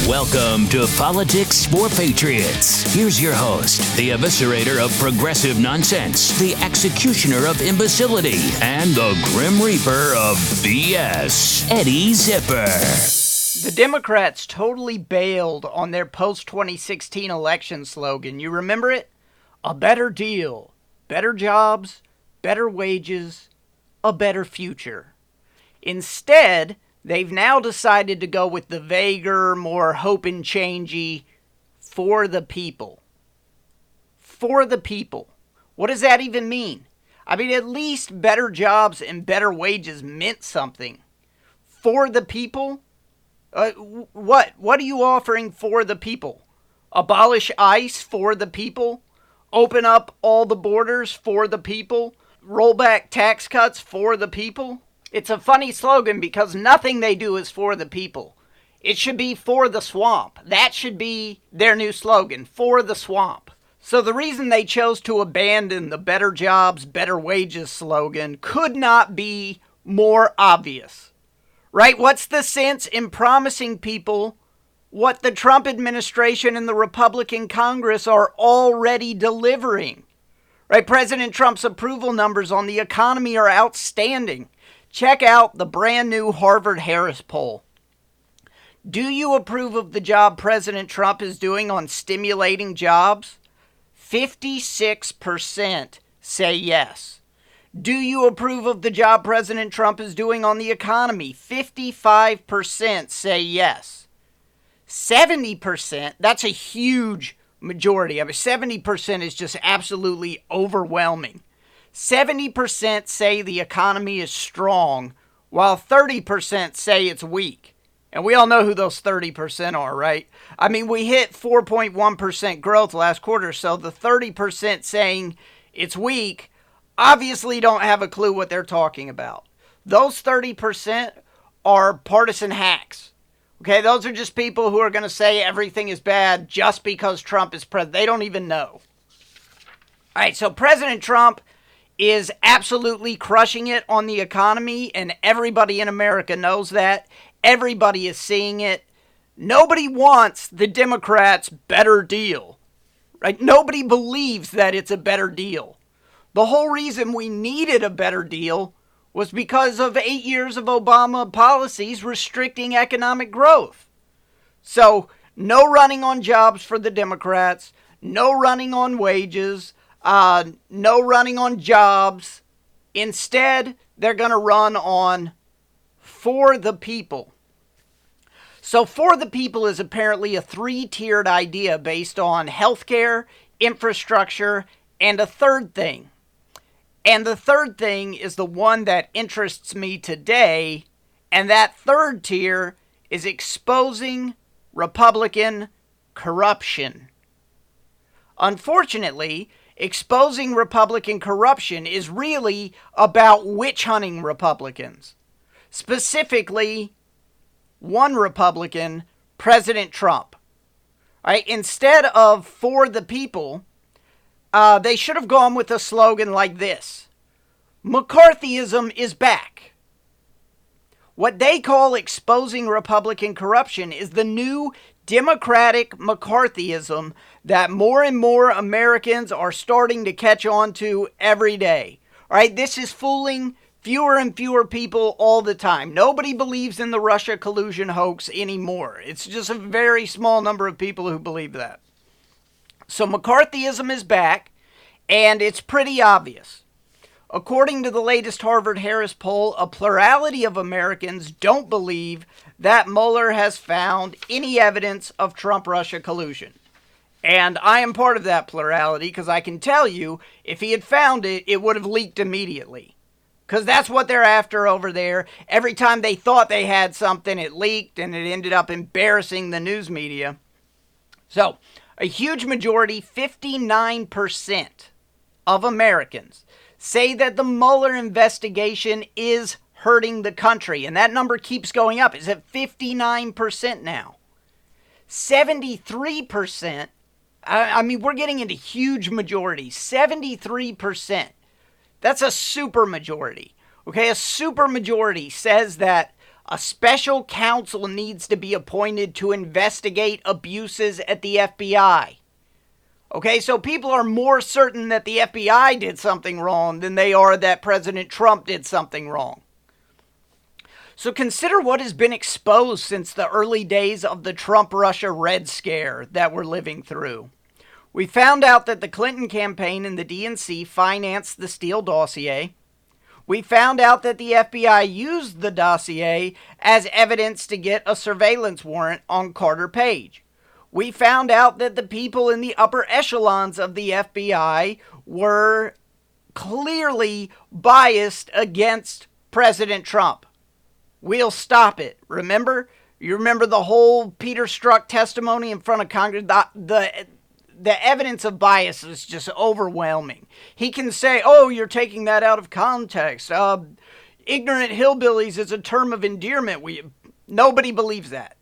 Welcome to Politics for Patriots. Here's your host, the eviscerator of progressive nonsense, the executioner of imbecility, and the grim reaper of BS, Eddie Zipper. The Democrats totally bailed on their post-2016 election slogan. You remember it? A better deal, better jobs, better wages, a better future. Instead, they've now decided to go with the vaguer, more hope-and-changey, for the people. For the people. What does that even mean? I mean, at least better jobs and better wages meant something. For the people? What? What are you offering for the people? Abolish ICE for the people? Open up all the borders for the people? Roll back tax cuts for the people? It's a funny slogan because nothing they do is for the people. It should be for the swamp. That should be their new slogan, for the swamp. So the reason they chose to abandon the better jobs, better wages slogan could not be more obvious. Right? What's the sense in promising people what the Trump administration and the Republican Congress are already delivering? Right? President Trump's approval numbers on the economy are outstanding. Check out the brand new Harvard-Harris poll. Do you approve of the job President Trump is doing on stimulating jobs? 56% say yes. Do you approve of the job President Trump is doing on the economy? 55% say yes. 70%, that's a huge majority. I mean, 70% is just absolutely overwhelming. 70% say the economy is strong, while 30% say it's weak. And we all know who those 30% are, right? I mean, we hit 4.1% growth last quarter, so the 30% saying it's weak obviously don't have a clue what they're talking about. Those 30% are partisan hacks. Okay, those are just people who are going to say everything is bad just because Trump is president. They don't even know. All right, so President Trump is absolutely crushing it on the economy, and everybody in America knows that. Everybody is seeing it. Nobody wants the Democrats' better deal, right? Nobody believes that it's a better deal. The whole reason we needed a better deal was because of 8 years of Obama policies restricting economic growth. So, no running on jobs for the Democrats, no running on wages, no running on jobs. Instead, they're going to run on for the people. So for the people is apparently a three-tiered idea based on healthcare, infrastructure, and a third thing. And the third thing is the one that interests me today, and that third tier is exposing Republican corruption. Unfortunately, exposing Republican corruption is really about witch-hunting Republicans. Specifically, one Republican, President Trump. Right? Instead of for the people, they should have gone with a slogan like this: McCarthyism is back. What they call exposing Republican corruption is the new Democratic McCarthyism that more and more Americans are starting to catch on to every day. All right, this is fooling fewer and fewer people all the time. Nobody believes in the Russia collusion hoax anymore. It's just a very small number of people who believe that. So McCarthyism is back, and it's pretty obvious. According to the latest Harvard-Harris poll, a plurality of Americans don't believe that Mueller has found any evidence of Trump-Russia collusion. And I am part of that plurality because I can tell you, if he had found it, it would have leaked immediately. Because that's what they're after over there. Every time they thought they had something, it leaked, and it ended up embarrassing the news media. So, a huge majority, 59% of Americans, say that the Mueller investigation is hurting the country. And that number keeps going up. It's at 59% now. 73%, I mean, we're getting into huge majorities. 73%. That's a super majority. Okay, a super majority says that A special counsel needs to be appointed to investigate abuses at the FBI. Okay, so people are more certain that the FBI did something wrong than they are that President Trump did something wrong. So consider what has been exposed since the early days of the Trump-Russia Red Scare that we're living through. We found out that the Clinton campaign and the DNC financed the Steele Dossier. We found out that the FBI used the dossier as evidence to get a surveillance warrant on Carter Page. We found out that the people in the upper echelons of the FBI were clearly biased against President Trump. We'll stop it. Remember? You remember the whole Peter Strzok testimony in front of Congress? The evidence of bias is just overwhelming. He can say, oh, you're taking that out of context. Ignorant hillbillies is a term of endearment. Nobody believes that.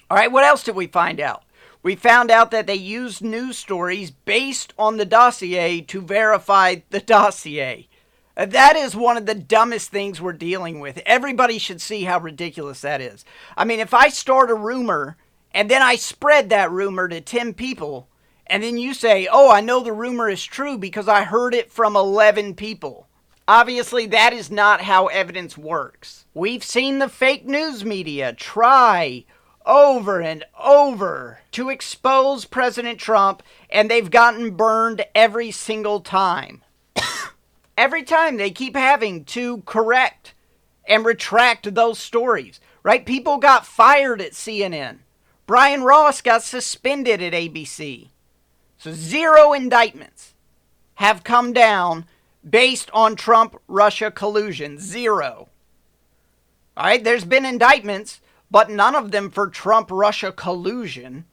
All right, what else did we find out? We found out that they used news stories based on the dossier to verify the dossier. That is one of the dumbest things we're dealing with. Everybody should see how ridiculous that is. I mean, if I start a rumor and then I spread that rumor to 10 people, and then you say, oh, I know the rumor is true because I heard it from 11 people. Obviously, that is not how evidence works. We've seen the fake news media try over and over to expose President Trump, and they've gotten burned every single time. Every time they keep having to correct and retract those stories, right? People got fired at CNN. Brian Ross got suspended at ABC. So 0 indictments have come down based on Trump-Russia collusion. 0. All right, there's been indictments, but none of them for Trump-Russia collusion.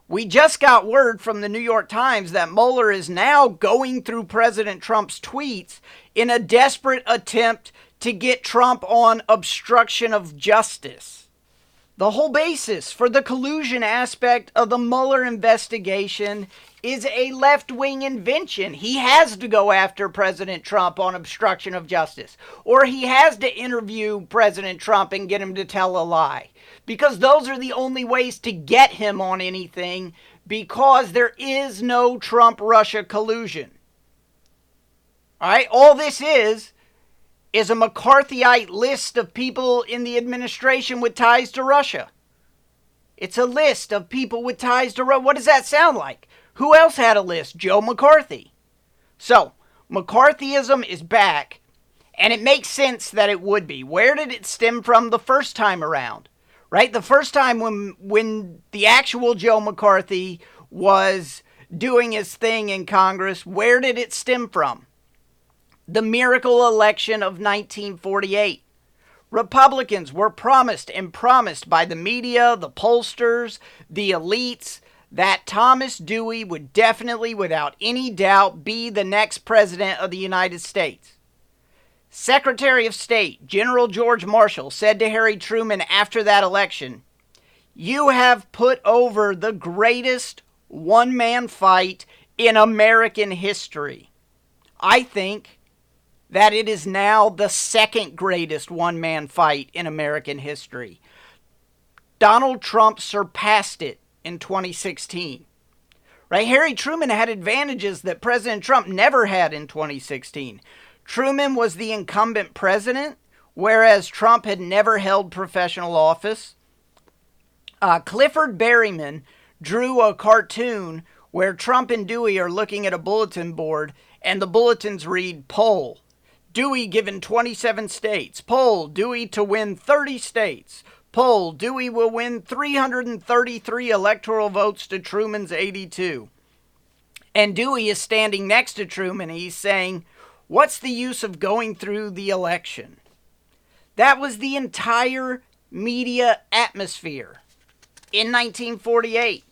We just got word from the New York Times that Mueller is now going through President Trump's tweets in a desperate attempt to get Trump on obstruction of justice. The whole basis for the collusion aspect of the Mueller investigation is a left-wing invention. He has to go after President Trump on obstruction of justice, or he has to interview President Trump and get him to tell a lie, because those are the only ways to get him on anything, because there is no Trump-Russia collusion. All right, all this is a McCarthyite list of people in the administration with ties to Russia. It's a list of people with ties to Russia. What does that sound like? Who else had a list? Joe McCarthy. So, McCarthyism is back, and it makes sense that it would be. Where did it stem from the first time around? Right? The first time when the actual Joe McCarthy was doing his thing in Congress, where did it stem from? The miracle election of 1948. Republicans were promised by the media, the pollsters, the elites, that Thomas Dewey would definitely, without any doubt, be the next president of the United States. Secretary of State General George Marshall said to Harry Truman after that election, "You have put over the greatest one-man fight in American history." I think that it is now the second greatest one-man fight in American history. Donald Trump surpassed it in 2016. Right? Harry Truman had advantages that President Trump never had in 2016. Truman was the incumbent president, whereas Trump had never held professional office. Clifford Berryman drew a cartoon where Trump and Dewey are looking at a bulletin board, and the bulletins read, poll, Dewey given 27 states. Poll, Dewey to win 30 states. Poll, Dewey will win 333 electoral votes to Truman's 82. And Dewey is standing next to Truman. He's saying, what's the use of going through the election? That was the entire media atmosphere in 1948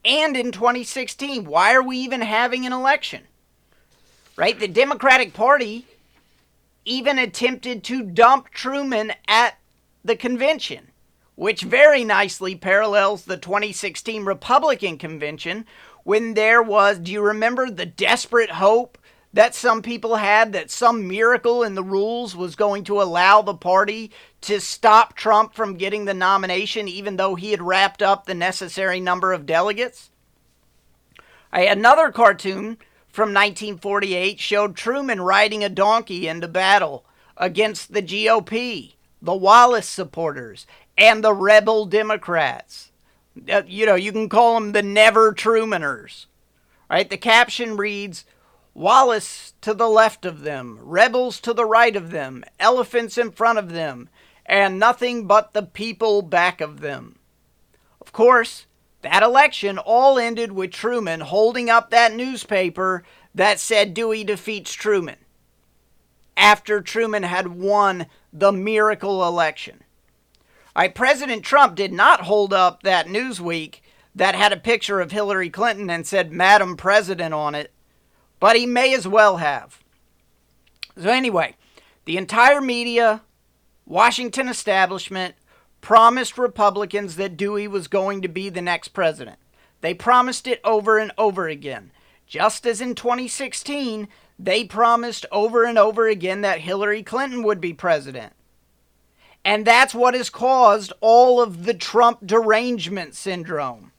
and in 2016. Why are we even having an election? Right? The Democratic Party even attempted to dump Truman at the convention, which very nicely parallels the 2016 Republican convention when there was, do you remember the desperate hope that some people had, that some miracle in the rules was going to allow the party to stop Trump from getting the nomination, even though he had wrapped up the necessary number of delegates? Another cartoon from 1948 showed Truman riding a donkey into battle against the GOP, the Wallace supporters, and the rebel Democrats. You can call them the Never Trumaners. Right? The caption reads, Wallace to the left of them, rebels to the right of them, elephants in front of them, and nothing but the people back of them. Of course, that election all ended with Truman holding up that newspaper that said Dewey defeats Truman, after Truman had won the miracle election. President Trump did not hold up that Newsweek that had a picture of Hillary Clinton and said Madam President on it, but he may as well have. So anyway, the entire media, Washington establishment, promised Republicans that Dewey was going to be the next president. They promised it over and over again. Just as in 2016, they promised over and over again that Hillary Clinton would be president. And that's what has caused all of the Trump derangement syndrome.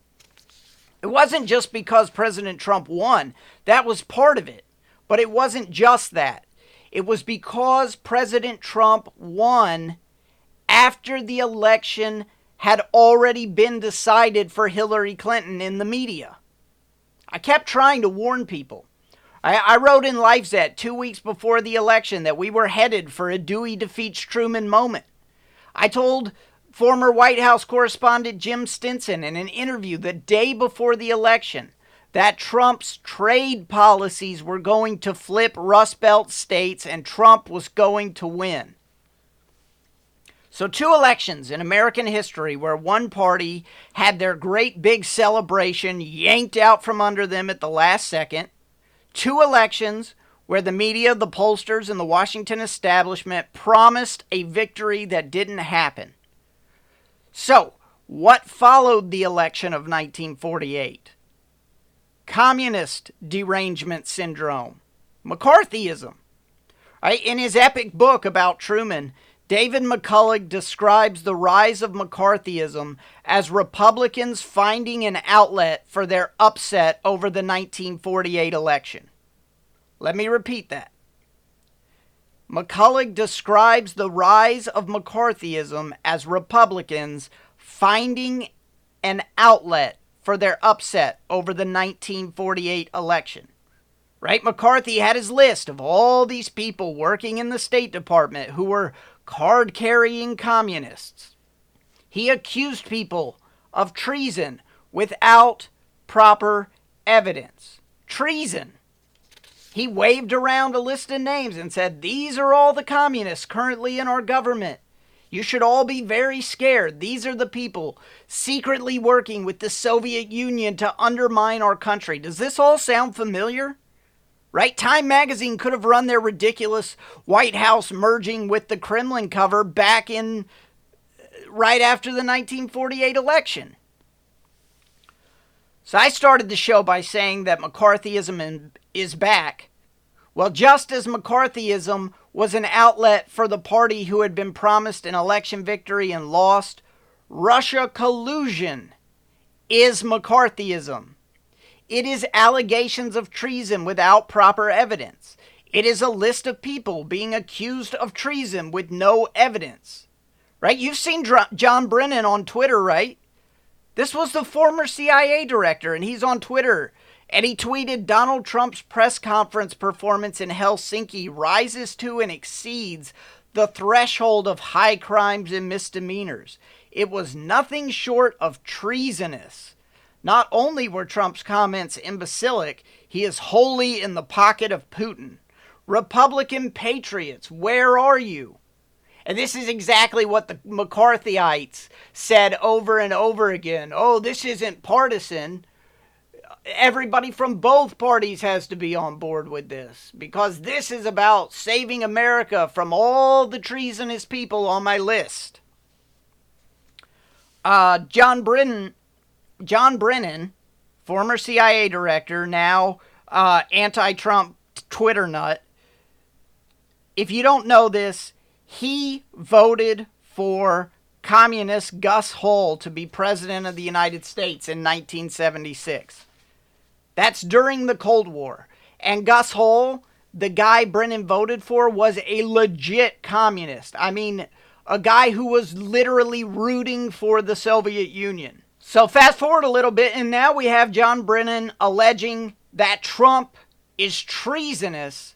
It wasn't just because President Trump won. That was part of it. But it wasn't just that. It was because President Trump won after the election had already been decided for Hillary Clinton in the media. I kept trying to warn people. I wrote in LifeZette 2 weeks before the election that we were headed for a Dewey defeats Truman moment. I told former White House correspondent Jim Stinson in an interview the day before the election that Trump's trade policies were going to flip Rust Belt states and Trump was going to win. So 2 elections in American history where one party had their great big celebration yanked out from under them at the last second. 2 elections where the media, the pollsters, and the Washington establishment promised a victory that didn't happen. So, what followed the election of 1948? Communist derangement syndrome. McCarthyism. In his epic book about Truman, David McCullough describes the rise of McCarthyism as Republicans finding an outlet for their upset over the 1948 election. Let me repeat that. McCullough describes the rise of McCarthyism as Republicans finding an outlet for their upset over the 1948 election. Right? McCarthy had his list of all these people working in the State Department who were card-carrying communists. He accused people of treason without proper evidence. Treason. He waved around a list of names and said, these are all the communists currently in our government. You should all be very scared. These are the people secretly working with the Soviet Union to undermine our country. Does this all sound familiar? Right? Time magazine could have run their ridiculous White House merging with the Kremlin cover back in right after the 1948 election. So I started the show by saying that McCarthyism is back. Well, just as McCarthyism was an outlet for the party who had been promised an election victory and lost, Russia collusion is McCarthyism. It is allegations of treason without proper evidence. It is a list of people being accused of treason with no evidence. Right? You've seen John Brennan on Twitter, right? This was the former CIA director, and he's on Twitter. And he tweeted, Donald Trump's press conference performance in Helsinki rises to and exceeds the threshold of high crimes and misdemeanors. It was nothing short of treasonous. Not only were Trump's comments imbecilic, he is wholly in the pocket of Putin. Republican patriots, where are you? And this is exactly what the McCarthyites said over and over again. Oh, this isn't partisan. Everybody from both parties has to be on board with this because this is about saving America from all the treasonous people on my list. John Brennan, former CIA director, now anti-Trump Twitter nut. If you don't know this, he voted for communist Gus Hull to be president of the United States in 1976. That's during the Cold War. And Gus Hull, the guy Brennan voted for, was a legit communist. I mean, a guy who was literally rooting for the Soviet Union. So fast forward a little bit, and now we have John Brennan alleging that Trump is treasonous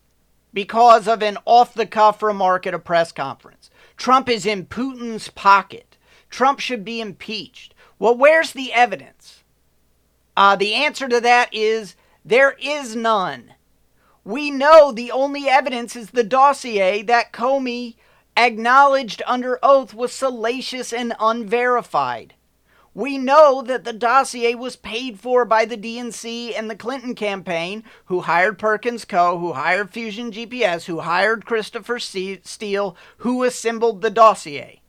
because of an off-the-cuff remark at a press conference. Trump is in Putin's pocket. Trump should be impeached. Well, where's the evidence? The answer to that is there is none. We know the only evidence is the dossier that Comey acknowledged under oath was salacious and unverified. We know that the dossier was paid for by the DNC and the Clinton campaign, who hired Perkins Coie, who hired Fusion GPS, who hired Christopher Steele, who assembled the dossier.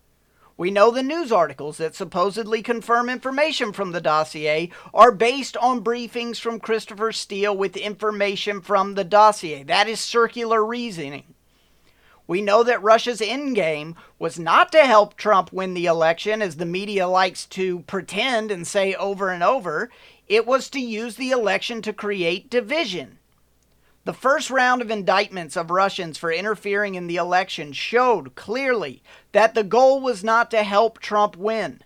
We know the news articles that supposedly confirm information from the dossier are based on briefings from Christopher Steele with information from the dossier. That is circular reasoning. We know that Russia's endgame was not to help Trump win the election, as the media likes to pretend and say over and over. It was to use the election to create division. The first round of indictments of Russians for interfering in the election showed clearly that the goal was not to help Trump win.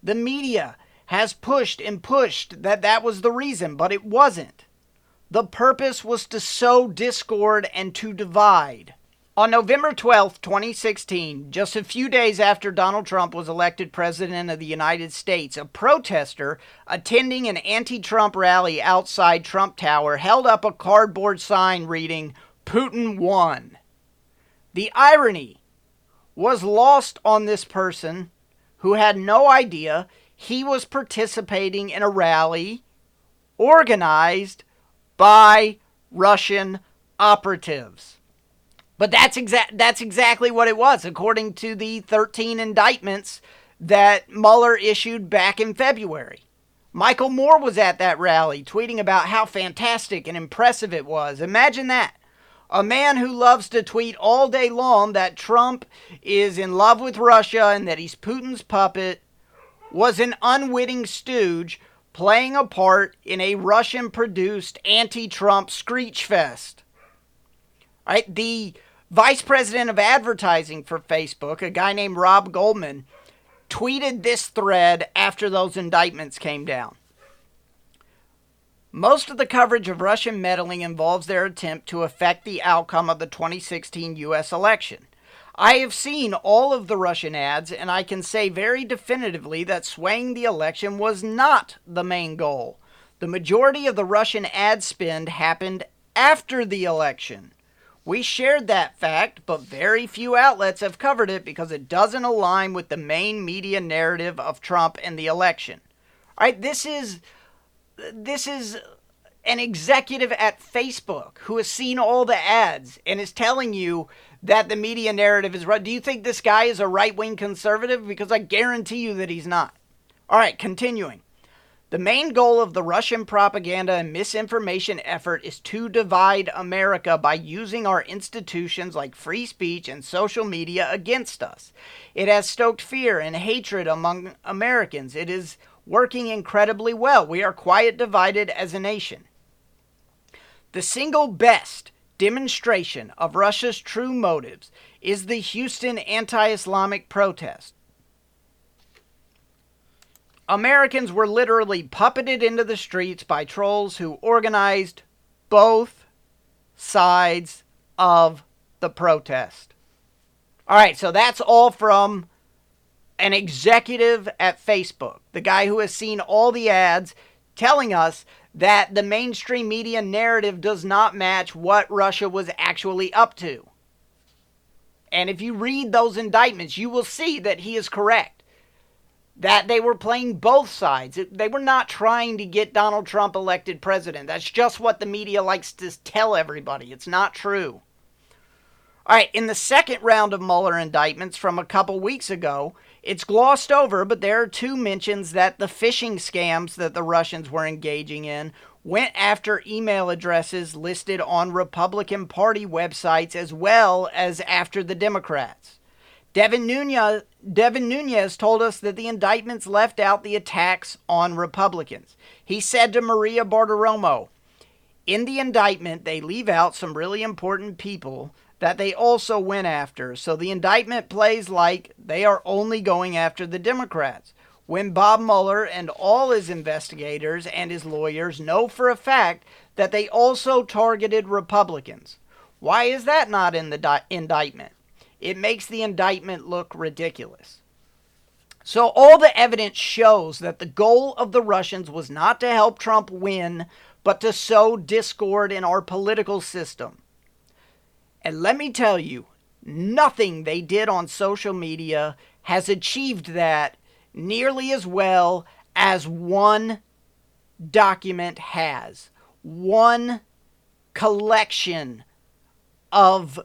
The media has pushed and pushed that that was the reason, but it wasn't. The purpose was to sow discord and to divide. On November 12, 2016, just a few days after Donald Trump was elected president of the United States, a protester attending an anti-Trump rally outside Trump Tower held up a cardboard sign reading, "Putin won." The irony was lost on this person who had no idea he was participating in a rally organized by Russian operatives. But that's exactly what it was, according to the 13 indictments that Mueller issued back in February. Michael Moore was at that rally, tweeting about how fantastic and impressive it was. Imagine that. A man who loves to tweet all day long that Trump is in love with Russia and that he's Putin's puppet was an unwitting stooge playing a part in a Russian-produced anti-Trump screech fest. All right, the vice president of advertising for Facebook, a guy named Rob Goldman, tweeted this thread after those indictments came down. Most of the coverage of Russian meddling involves their attempt to affect the outcome of the 2016 U.S. election. I have seen all of the Russian ads, and I can say very definitively that swaying the election was not the main goal. The majority of the Russian ad spend happened after the election. We shared that fact, but very few outlets have covered it because it doesn't align with the main media narrative of Trump and the election. All right, this is an executive at Facebook who has seen all the ads and is telling you that the media narrative is right. Do you think this guy is a right-wing conservative? Because I guarantee you that he's not. All right, continuing. The main goal of the Russian propaganda and misinformation effort is to divide America by using our institutions like free speech and social media against us. It has stoked fear and hatred among Americans. It is working incredibly well. We are quiet divided as a nation. The single best demonstration of Russia's true motives is the Houston anti-Islamic protest. Americans were literally puppeted into the streets by trolls who organized both sides of the protest. All right, so that's all from an executive at Facebook, the guy who has seen all the ads telling us that the mainstream media narrative does not match what Russia was actually up to. And if you read those indictments, you will see that he is correct. That they were playing both sides. They were not trying to get Donald Trump elected president. That's just what the media likes to tell everybody. It's not true. All right, in the second round of Mueller indictments from a couple weeks ago, it's glossed over, but there are two mentions that the phishing scams that the Russians were engaging in went after email addresses listed on Republican Party websites as well as after the Democrats. Devin Nunes told us that the indictments left out the attacks on Republicans. He said to Maria Bartiromo, in the indictment, they leave out some really important people that they also went after. So the indictment plays like they are only going after the Democrats, when Bob Mueller and all his investigators and his lawyers know for a fact that they also targeted Republicans. Why is that not in the indictment? It makes the indictment look ridiculous. So all the evidence shows that the goal of the Russians was not to help Trump win, but to sow discord in our political system. And let me tell you, nothing they did on social media has achieved that nearly as well as one document has. One collection of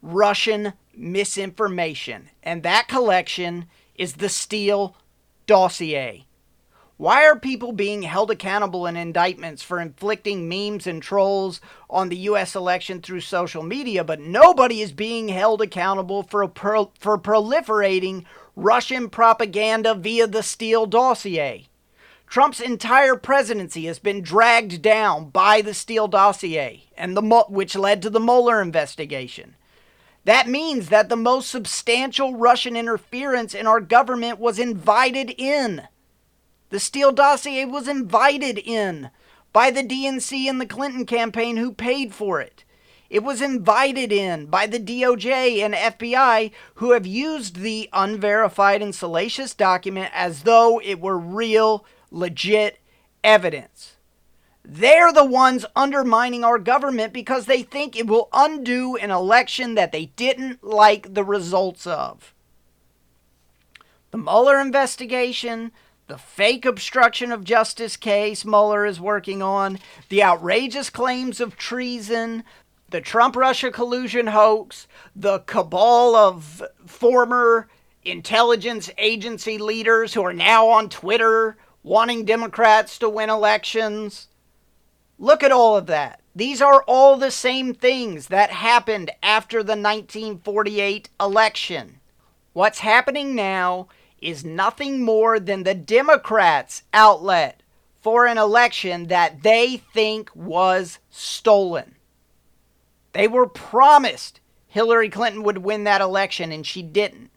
Russian misinformation. And that collection is the Steele Dossier. Why are people being held accountable in indictments for inflicting memes and trolls on the U.S. election through social media, but nobody is being held accountable for proliferating Russian propaganda via the Steele Dossier? Trump's entire presidency has been dragged down by the Steele Dossier, which led to the Mueller investigation. That means that the most substantial Russian interference in our government was invited in. The Steele Dossier was invited in by the DNC and the Clinton campaign who paid for it. It was invited in by the DOJ and FBI who have used the unverified and salacious document as though it were real, legit evidence. They're the ones undermining our government because they think it will undo an election that they didn't like the results of. The Mueller investigation, the fake obstruction of justice case Mueller is working on, the outrageous claims of treason, the Trump-Russia collusion hoax, the cabal of former intelligence agency leaders who are now on Twitter wanting Democrats to win elections. Look at all of that. These are all the same things that happened after the 1948 election. What's happening now is nothing more than the Democrats' outlet for an election that they think was stolen. They were promised Hillary Clinton would win that election, and she didn't.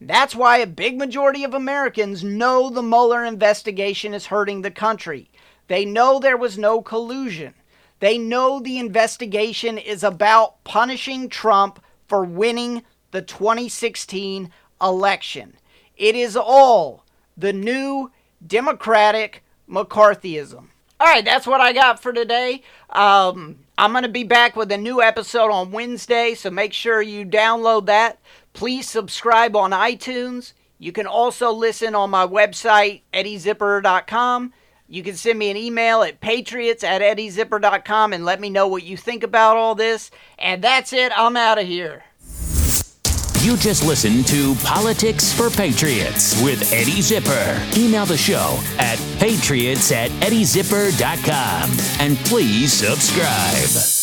That's why a big majority of Americans know the Mueller investigation is hurting the country. They know there was no collusion. They know the investigation is about punishing Trump for winning the 2016 election. It is all the new Democratic McCarthyism. All right, that's what I got for today. I'm going to be back with a new episode on Wednesday, so make sure you download that. Please subscribe on iTunes. You can also listen on my website, eddiezipper.com. You can send me an email at patriots@eddiezipper.com and let me know what you think about all this. And that's it. I'm out of here. You just listened to Politics for Patriots with Eddie Zipper. Email the show at patriots@eddiezipper.com and please subscribe.